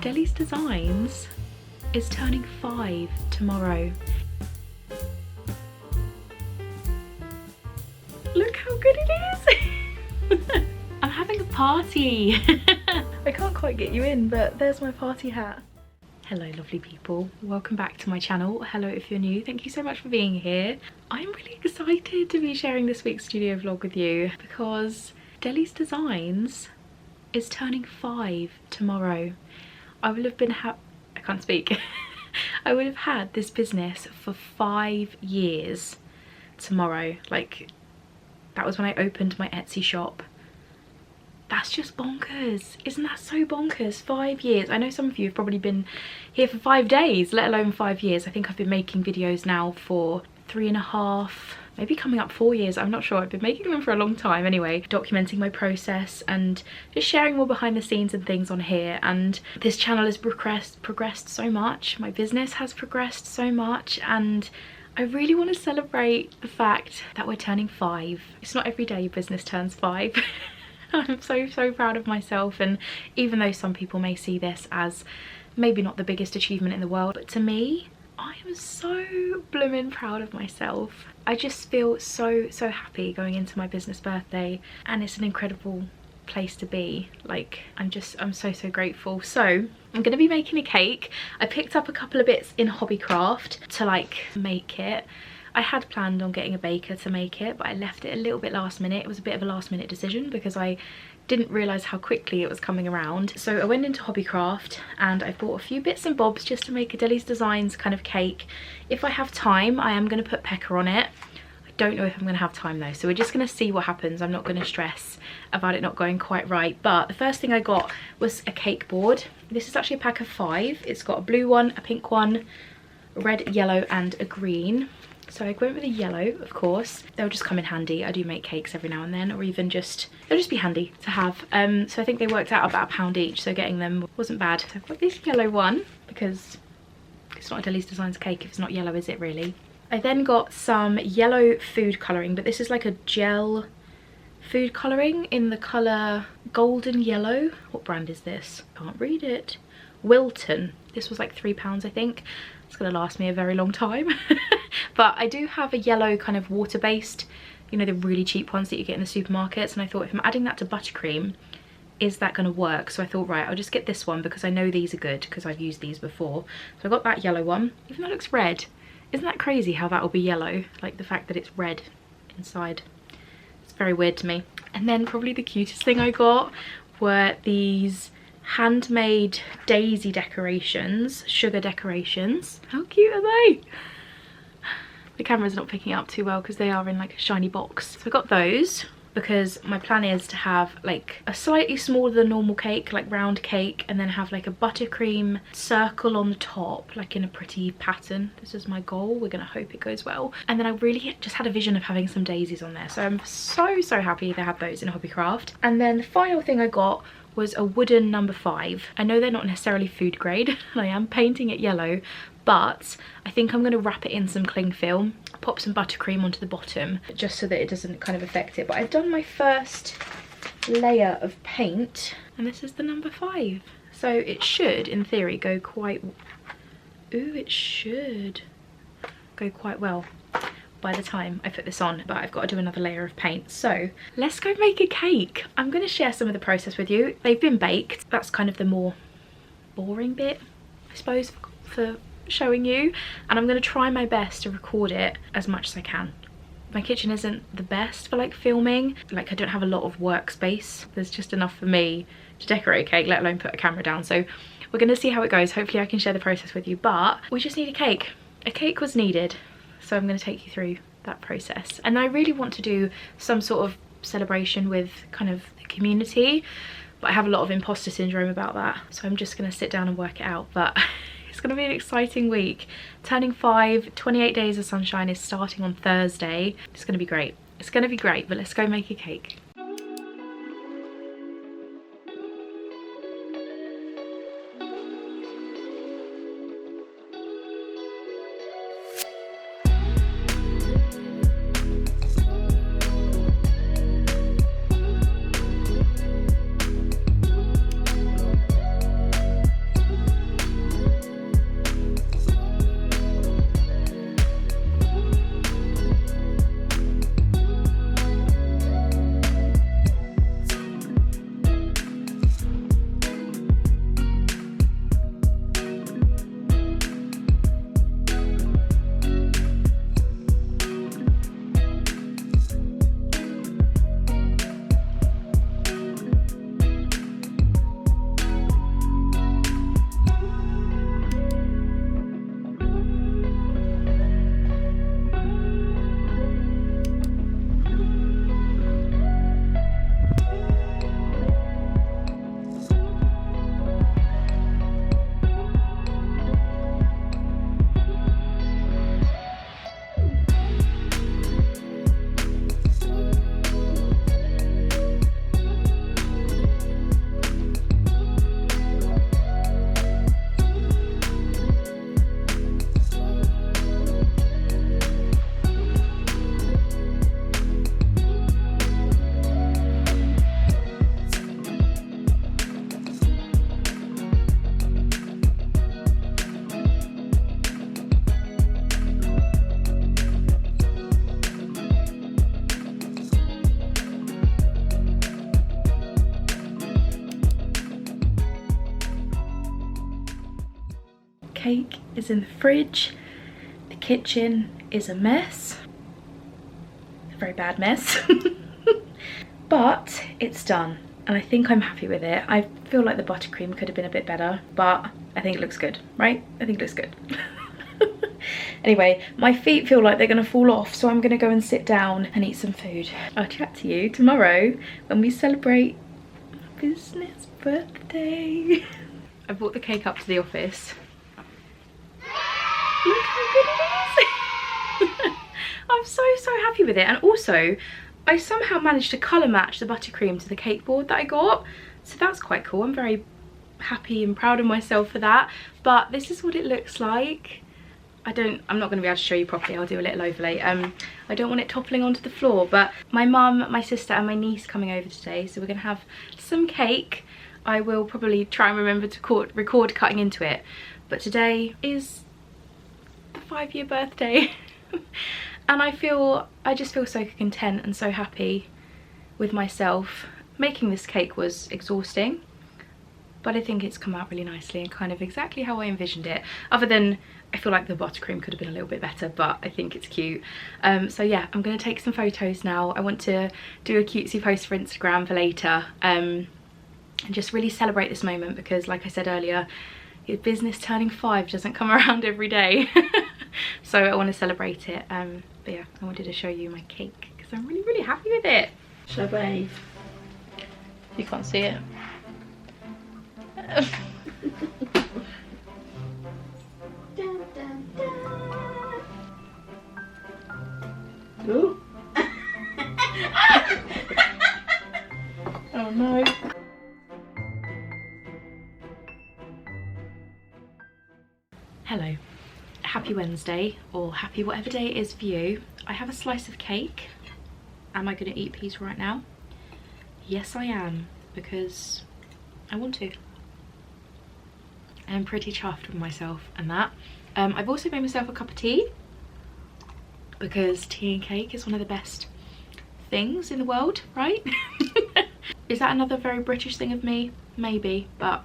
Adele's Designs is turning 5 tomorrow. Look how good it is! I'm having a party! I can't quite get you in, but there's my party hat. Hello lovely people, welcome back to my channel. Hello if you're new, thank you so much for being here. I'm really excited to be sharing this week's studio vlog with you because Adele's Designs is turning 5 tomorrow. I will have been I can't speak. I would have had this business for 5 years tomorrow. Like, that was when I opened my Etsy shop. That's just bonkers. Isn't that so bonkers? 5 years. I know some of you have probably been here for 5 days, let alone 5 years. I think I've been making videos now for 3.5, maybe coming up 4 years. I'm not sure. I've been making them for a long time anyway, documenting my process and just sharing more behind the scenes and things on here. And this channel has progressed so much. My business has progressed so much, and I really want to celebrate the fact that we're turning 5. It's not every day your business turns 5. I'm so proud of myself, and even though some people may see this as maybe not the biggest achievement in the world, but to me, I am so blooming proud of myself. I just feel so happy going into my business birthday, and it's an incredible place to be. Like, I'm so grateful. So I'm gonna be making a cake. I picked up a couple of bits in Hobbycraft to like make it. I had planned on getting a baker to make it, but I left it a little bit last minute. It was a bit of a last minute decision because I didn't realise how quickly it was coming around. So I went into Hobbycraft and I bought a few bits and bobs just to make Adele's Designs kind of cake. If I have time, I am going to put pecker on it. I don't know if I'm going to have time though, so we're just going to see what happens. I'm not going to stress about it not going quite right. But the first thing I got was a cake board. This is actually a pack of 5. It's got a blue one, a pink one, a red, yellow and a green. So I went with a yellow, of course. They'll just come in handy. I do make cakes every now and then, or even just, they'll just be handy to have. So I think they worked out about £1 each, so getting them wasn't bad. So I've got this yellow one, because it's not Adele's Designs cake if it's not yellow, is it really? I then got some yellow food colouring, but this is like a gel food colouring in the colour golden yellow. What brand is this? Can't read it. Wilton. This was like £3, I think. It's gonna last me a very long time. But I do have a yellow kind of water-based, you know, the really cheap ones that you get in the supermarkets, and I thought if I'm adding that to buttercream, is that gonna work? So I thought, right, I'll just get this one because I know these are good because I've used these before. So I got that yellow one, even though it looks red. Isn't that crazy how that will be yellow? Like the fact that it's red inside. It's very weird to me. And then probably the cutest thing I got were these handmade daisy decorations, sugar decorations. How cute are they? The camera's not picking up too well because they are in like a shiny box. So I got those because my plan is to have like a slightly smaller than normal cake, like round cake, and then have like a buttercream circle on the top, like in a pretty pattern. This is my goal. We're gonna hope it goes well. And then I really just had a vision of having some daisies on there. So I'm so happy they had those in Hobbycraft. And then the final thing I got was a wooden number 5. I know they're not necessarily food grade. I am painting it yellow, but I think I'm going to wrap it in some cling film, pop some buttercream onto the bottom just so that it doesn't kind of affect it. But I've done my first layer of paint, and this is the number 5. So it should, in theory, go quite... Ooh, it should go quite well by the time I put this on, but I've got to do another layer of paint. So let's go make a cake. I'm going to share some of the process with you. They've been baked. That's kind of the more boring bit, I suppose, for showing you, and I'm going to try my best to record it as much as I can. My kitchen isn't the best for like filming. Like, I don't have a lot of workspace. There's just enough for me to decorate a cake, let alone put a camera down. So we're going to see how it goes. Hopefully I can share the process with you, but we just need a cake. A cake was needed. So I'm going to take you through that process. And I really want to do some sort of celebration with kind of the community, but I have a lot of imposter syndrome about that. So I'm just going to sit down and work it out. But it's going to be an exciting week. Turning 5, 28 days of sunshine is starting on Thursday. It's going to be great. It's going to be great, but let's go make a cake. cake is in the fridge. The kitchen is a mess. A very bad mess. But it's done. And I think I'm happy with it. I feel like the buttercream could have been a bit better, but I think it looks good, right? I think it looks good. Anyway, my feet feel like they're gonna fall off, so I'm gonna go and sit down and eat some food. I'll chat to you tomorrow when we celebrate my business birthday. I brought the cake up to the office. Look how good it is. I'm so happy with it. And also, I somehow managed to colour match the buttercream to the cake board that I got. So that's quite cool. I'm very happy and proud of myself for that. But this is what it looks like. I'm not going to be able to show you properly. I'll do a little overlay. I don't want it toppling onto the floor, but my mum, my sister and my niece coming over today, so we're going to have some cake. I will probably try and remember to record cutting into it, but today is the 5-year birthday. And I just feel so content and so happy with myself. Making this cake was exhausting, but I think it's come out really nicely and kind of exactly how I envisioned it. Other than, I feel like the buttercream could have been a little bit better, but I think it's cute. So yeah, I'm going to take some photos now. I want to do a cutesy post for Instagram for later, and just really celebrate this moment, because like I said earlier, your business turning 5 doesn't come around every day. So I want to celebrate it. But yeah, I wanted to show you my cake because I'm really happy with it. Shall I wave? You can't see it. Dun, dun, dun. Ooh. Oh no. Hello. Happy Wednesday, or happy whatever day it is for you. I have a slice of cake. Am I going to eat peas right now? Yes I am, because I want to. I'm pretty chuffed with myself and that. I've also made myself a cup of tea, because tea and cake is one of the best things in the world, right? Is that another very British thing of me? Maybe, but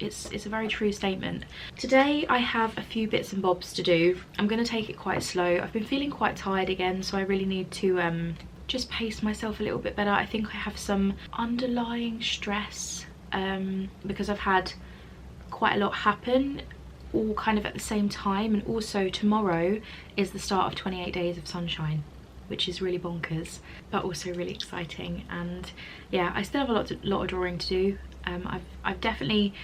it's a very true statement. Today I have a few bits and bobs to do. I'm going to take it quite slow. I've been feeling quite tired again, so I really need to just pace myself a little bit better. I think I have some underlying stress because I've had quite a lot happen all kind of at the same time, and also tomorrow is the start of 28 days of sunshine, which is really bonkers but also really exciting. And yeah, I still have a lot of drawing to do. I've definitely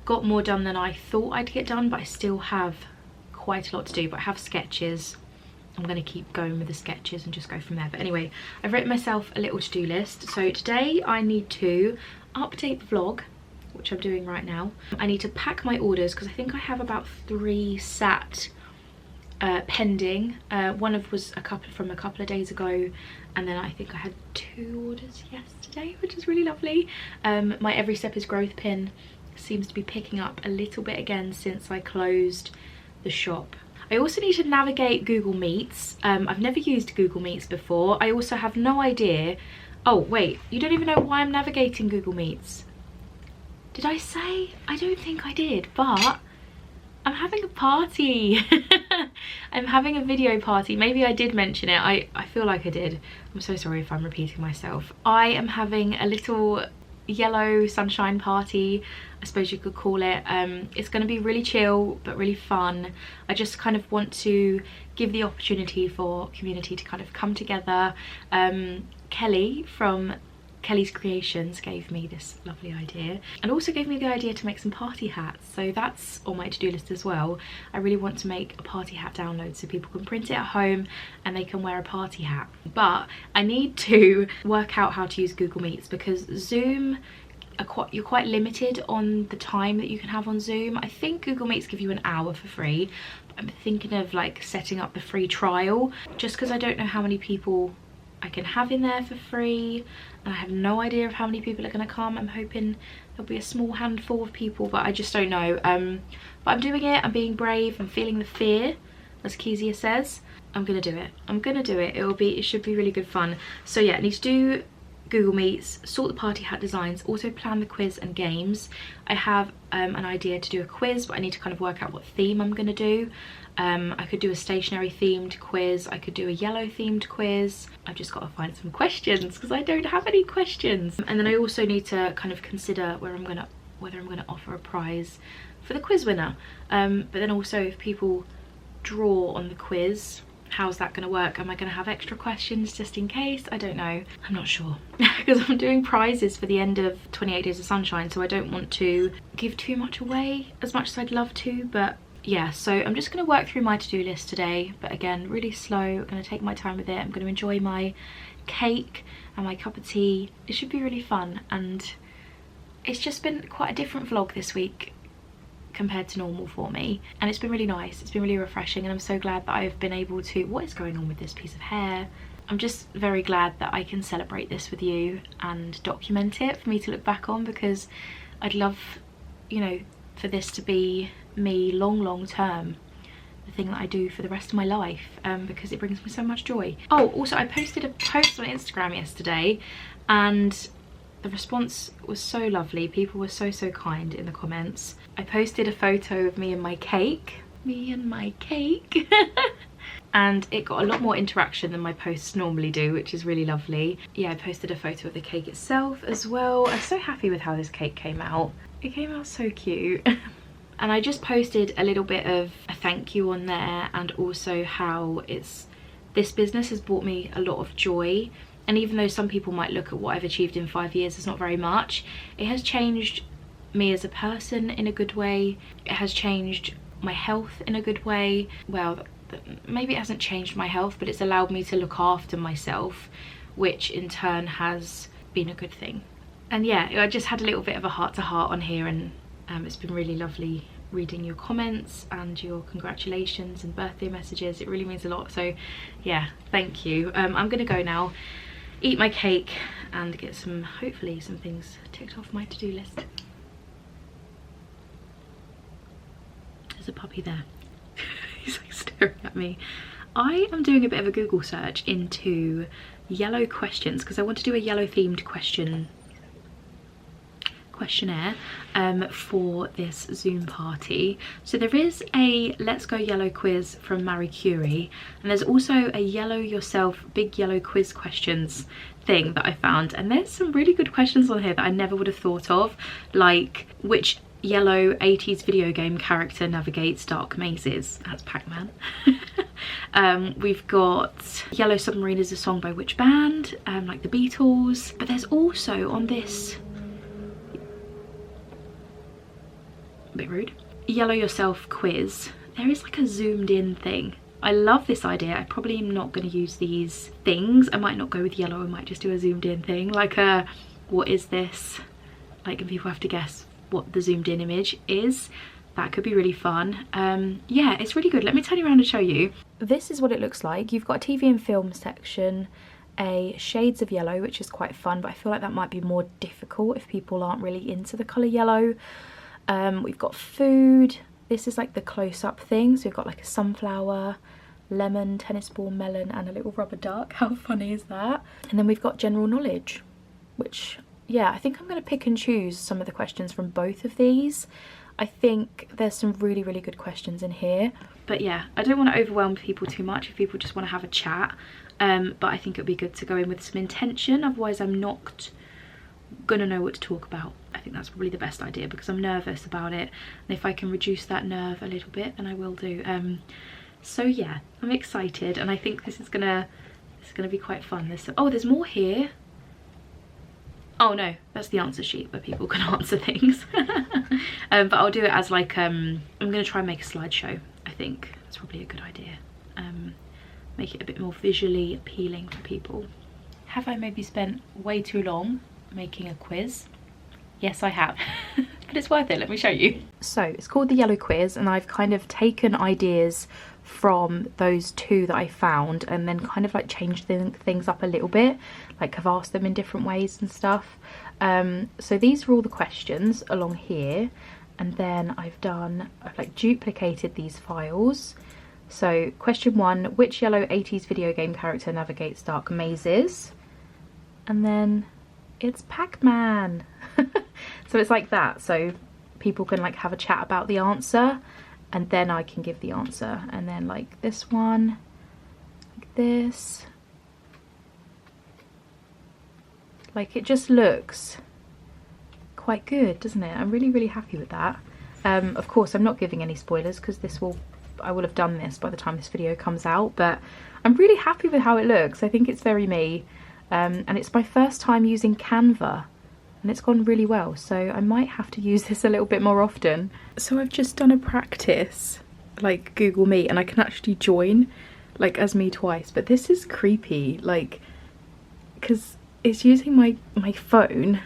got more done than I thought I'd get done, but I still have quite a lot to do. But I have sketches. I'm going to keep going with the sketches and just go from there. But anyway, I've written myself a little to-do list. So today I need to update the vlog, which I'm doing right now. I need to pack my orders because I think I have about 3 sat pending. One was from a couple of days ago, and then I think I had 2 orders yesterday, which is really lovely. My Every Step is Growth pin seems to be picking up a little bit again since I closed the shop. I also need to navigate Google Meets. I've never used Google Meets before. I also have no idea. Oh wait, you don't even know why I'm navigating Google Meets. Did I say? I don't think I did, but I'm having a party. I'm having a video party. Maybe I did mention it. I feel like I did. I'm so sorry if I'm repeating myself. I am having a little yellow sunshine party, I suppose you could call it. It's going to be really chill but really fun. I just kind of want to give the opportunity for community to kind of come together. Kelly from Kelly's Creations gave me this lovely idea, and also gave me the idea to make some party hats, so that's on my to-do list as well. I really want to make a party hat download so people can print it at home and they can wear a party hat. But I need to work out how to use Google Meets, because Zoom, you're quite limited on the time that you can have on Zoom. I think Google Meets give you an hour for free, but I'm thinking of like setting up the free trial, just because I don't know how many people I can have in there for free, and I have no idea of how many people are going to come. I'm hoping there'll be a small handful of people, but I just don't know. But I'm doing it. I'm being brave. I'm feeling the fear, as Kezia says. I'm gonna do it. I'm gonna do it. It should be really good fun. So yeah, I need to do Google Meets, sort the party hat designs, also plan the quiz and games. I have an idea to do a quiz, but I need to kind of work out what theme I'm going to do. I could do a stationery themed quiz, I could do a yellow themed quiz. I've just got to find some questions because I don't have any questions. And then I also need to kind of consider whether I'm going to offer a prize for the quiz winner. But then also if people draw on the quiz, how's that going to work? Am I going to have extra questions just in case? I don't know. I'm not sure because I'm doing prizes for the end of 28 Days of Sunshine, so I don't want to give too much away as much as I'd love to. But yeah, so I'm just going to work through my to-do list today, but again, really slow. I'm going to take my time with it. I'm going to enjoy my cake and my cup of tea. It should be really fun, and it's just been quite a different vlog this week compared to normal for me, and it's been really nice. It's been really refreshing, and I'm so glad that I've been able to... What is going on with this piece of hair? I'm just very glad that I can celebrate this with you and document it for me to look back on, because I'd love, you know, for this to be me long term, the thing that I do for the rest of my life, because it brings me so much joy. Oh, also I posted a post on Instagram yesterday, and the response was so lovely. People were so kind in the comments. I posted a photo of me and my cake. And it got a lot more interaction than my posts normally do, which is really lovely. Yeah, I posted a photo of the cake itself as well. I'm so happy with how this cake came out. It came out so cute. And I just posted a little bit of a thank you on there, and also how this business has brought me a lot of joy. And even though some people might look at what I've achieved in 5 years as not very much, it has changed me as a person in a good way. It has changed my health in a good way. Well, maybe it hasn't changed my health, but it's allowed me to look after myself, which in turn has been a good thing. And yeah, I just had a little bit of a heart-to-heart on here, and it's been really lovely reading your comments and your congratulations and birthday messages. It really means a lot. So yeah, thank you. I'm gonna go now, eat my cake, and get hopefully some things ticked off my to-do list. There's a puppy there. He's like staring at me. I am doing a bit of a Google search into yellow questions because I want to do a yellow themed questionnaire for this Zoom party. So there is a Let's Go Yellow quiz from Marie Curie, and there's also a Yellow Yourself Big Yellow Quiz questions thing that I found, and there's some really good questions on here that I never would have thought of, like which yellow 80s video game character navigates dark mazes? That's Pac-Man. We've got Yellow Submarine is a song by which band? Like the Beatles. But there's also on this, a bit rude, Yellow Yourself quiz, there is like a zoomed in thing. I love this idea. I probably am not going to use these things. I might not go with yellow. I might just do a zoomed in thing, like a what is this, like, and people have to guess what the zoomed in image is. That could be really fun. Yeah, it's really good. Let me turn you around and show you. This is what it looks like. You've got a TV and film section, a shades of yellow, which is quite fun, but I feel like that might be more difficult if people aren't really into the colour yellow. We've got food. This is like the close-up thing. So we've got like a sunflower, lemon, tennis ball, melon, and a little rubber duck. How funny is that? And then we've got general knowledge, which, yeah, I think I'm going to pick and choose some of the questions from both of these. I think there's some really good questions in here. But yeah, I don't want to overwhelm people too much if people just want to have a chat. But I think it would be good to go in with some intention. Otherwise, I'm not going to know what to talk about. I think that's probably the best idea because I'm nervous about it. And if I can reduce that nerve a little bit, then I will do. So yeah, I'm excited. And I think this is gonna be quite fun. There's more here. Oh no, that's the answer sheet where people can answer things. But I'll do it as like, I'm gonna try and make a slideshow. I think that's probably a good idea. Make it a bit more visually appealing for people. Have I maybe spent way too long making a quiz? Yes, I have. But it's worth it, let me show you. So it's called the Yellow Quiz, and I've kind of taken ideas from those two that I found and then kind of like changed things up a little bit, like I've asked them in different ways and stuff. So these are all the questions along here, and then I've like duplicated these files. So question 1, which yellow 80s video game character navigates dark mazes? And then It's Pac-Man. So it's like that, so people can like have a chat about the answer and then I can give the answer. And then like this one, like this. Like it just looks quite good, doesn't it? I'm really happy with that. Of course I'm not giving any spoilers because I will have done this by the time this video comes out, but I'm really happy with how it looks. I think it's very me, and it's my first time using Canva and it's gone really well, so I might have to use this a little bit more often. So I've just done a practice like Google Meet and I can actually join like as me twice, but this is creepy, like, because it's using my phone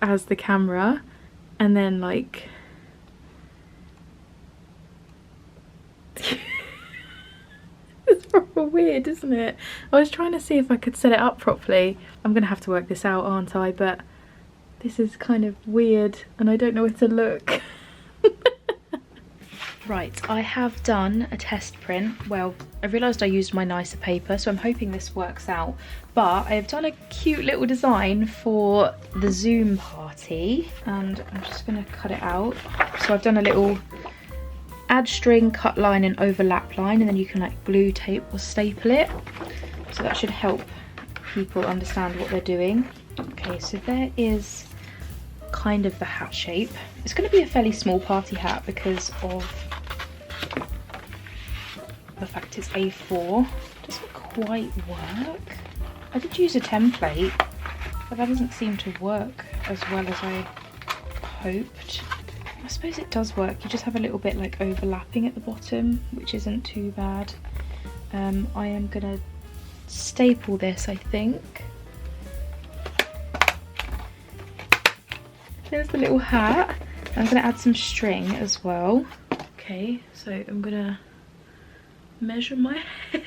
as the camera and then like it's proper weird, isn't it? I was trying to see if I could set it up properly. I'm gonna have to work this out, aren't I? But this is kind of weird and I don't know where to look. Right, I have done a test print. Well, I realised I used my nicer paper, so I'm hoping this works out. But I have done a cute little design for the Zoom party and I'm just gonna cut it out. So I've done a little add string, cut line and overlap line, and then you can like glue tape or staple it. So that should help people understand what they're doing. Okay, so there is kind of the hat shape. It's going to be a fairly small party hat because of the fact it's A4. It doesn't quite work. I did use a template, but that doesn't seem to work as well as I hoped. I suppose it does work. You just have a little bit like overlapping at the bottom, which isn't too bad. I am gonna staple this, I think. There's the little hat. I'm gonna add some string as well. Okay, so I'm gonna measure my head.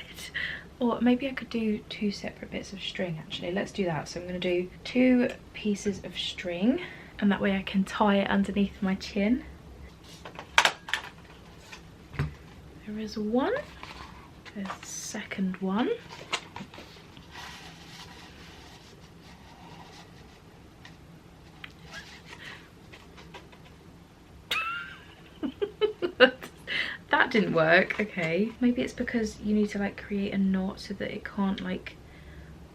Or maybe I could do 2 separate bits of string actually. Let's do that. So I'm gonna do 2 pieces of string and that way I can tie it underneath my chin. There is one. There's the second one. That didn't work. Okay, maybe it's because you need to like create a knot so that it can't like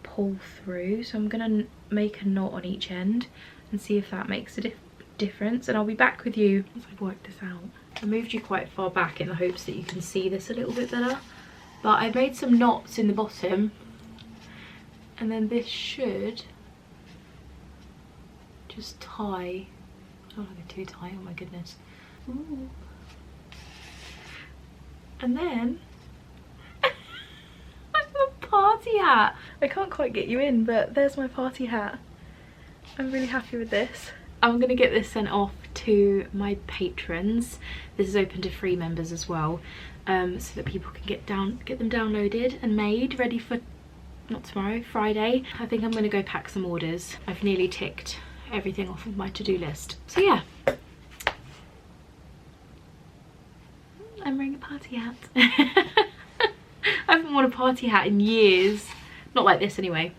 pull through. So I'm gonna make a knot on each end and see if that makes a difference, and I'll be back with you once I've worked this out. I moved you quite far back in the hopes that you can see this a little bit better, but I've made some knots in the bottom and then this should just tie. Oh, look, it's too tight, oh my goodness. Ooh. And then I have a party hat. I can't quite get you in, but there's my party hat. I'm really happy with this. I'm gonna get this sent off to my patrons. This is open to free members as well, so that people can get them downloaded and made, ready for, not tomorrow, Friday. I think I'm gonna go pack some orders. I've nearly ticked everything off of my to-do list. So yeah. I'm wearing a party hat. I haven't worn a party hat in years. Not like this anyway.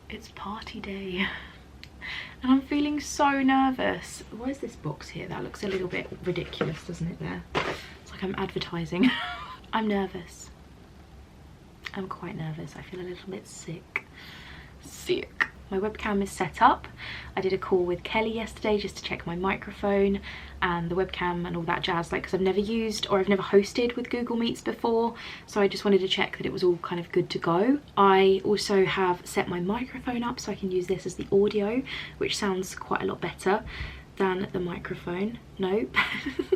It's party day and I'm feeling so nervous. Where's this box here? That looks a little bit ridiculous, doesn't it there? It's like I'm advertising. I'm nervous. I'm quite nervous. I feel a little bit sick. My webcam is set up. I did a call with Kelly yesterday just to check my microphone and the webcam and all that jazz, like, because I've never used or I've never hosted with Google Meets before, so I just wanted to check that it was all kind of good to go. I also have set my microphone up so I can use this as the audio, which sounds quite a lot better than the microphone. Nope.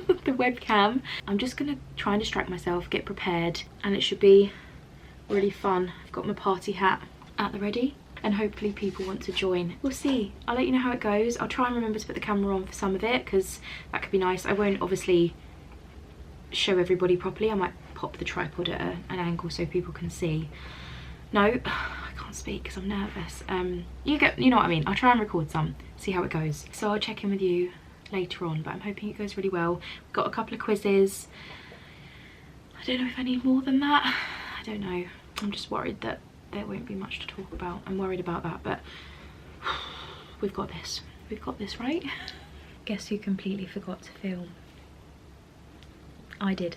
The webcam. I'm just gonna try and distract myself, get prepared, and it should be really fun. I've got my party hat at the ready and hopefully people want to join. We'll see. I'll let you know how it goes. I'll try and remember to put the camera on for some of it because that could be nice. I won't obviously show everybody properly. I might pop the tripod at an angle so people can see. No, I can't speak because I'm nervous. You know what I mean. I'll try and record some, see how it goes. So I'll check in with you later on, but I'm hoping it goes really well. We've got a couple of quizzes. I don't know if I need more than that. I don't know. I'm just worried that there won't be much to talk about. I'm worried about that, but we've got this. We've got this, right? Guess who completely forgot to film? I did.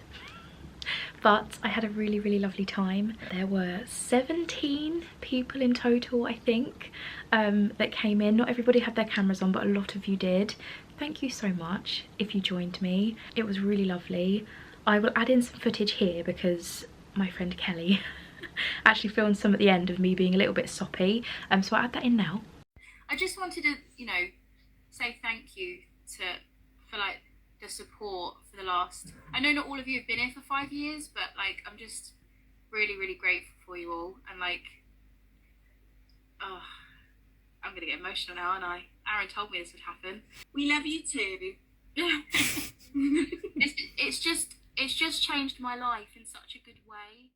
But I had a really, really lovely time. There were 17 people in total, I think, that came in. Not everybody had their cameras on, but a lot of you did. Thank you so much if you joined me. It was really lovely. I will add in some footage here because my friend Kelly actually filmed some at the end of me being a little bit soppy, so I'll add that in now. I just wanted to, you know, say thank you for like the support for the last, I know not all of you have been here for 5 years, but like I'm just really, really grateful for you all, and like, oh, I'm gonna get emotional now, aren't I? Aaron told me this would happen. We love you too. It's just changed my life in such a good way.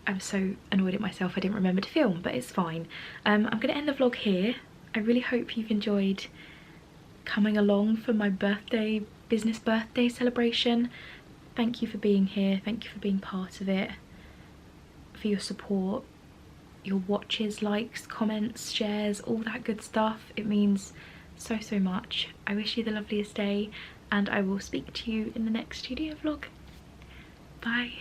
I'm so annoyed at myself I didn't remember to film, but it's fine. I'm going to end the vlog here. I really hope you've enjoyed coming along for my business birthday celebration. Thank you for being here. Thank you for being part of it, for your support, your watches, likes, comments, shares, all that good stuff. It means so, so much. I wish you the loveliest day, and I will speak to you in the next studio vlog. Bye.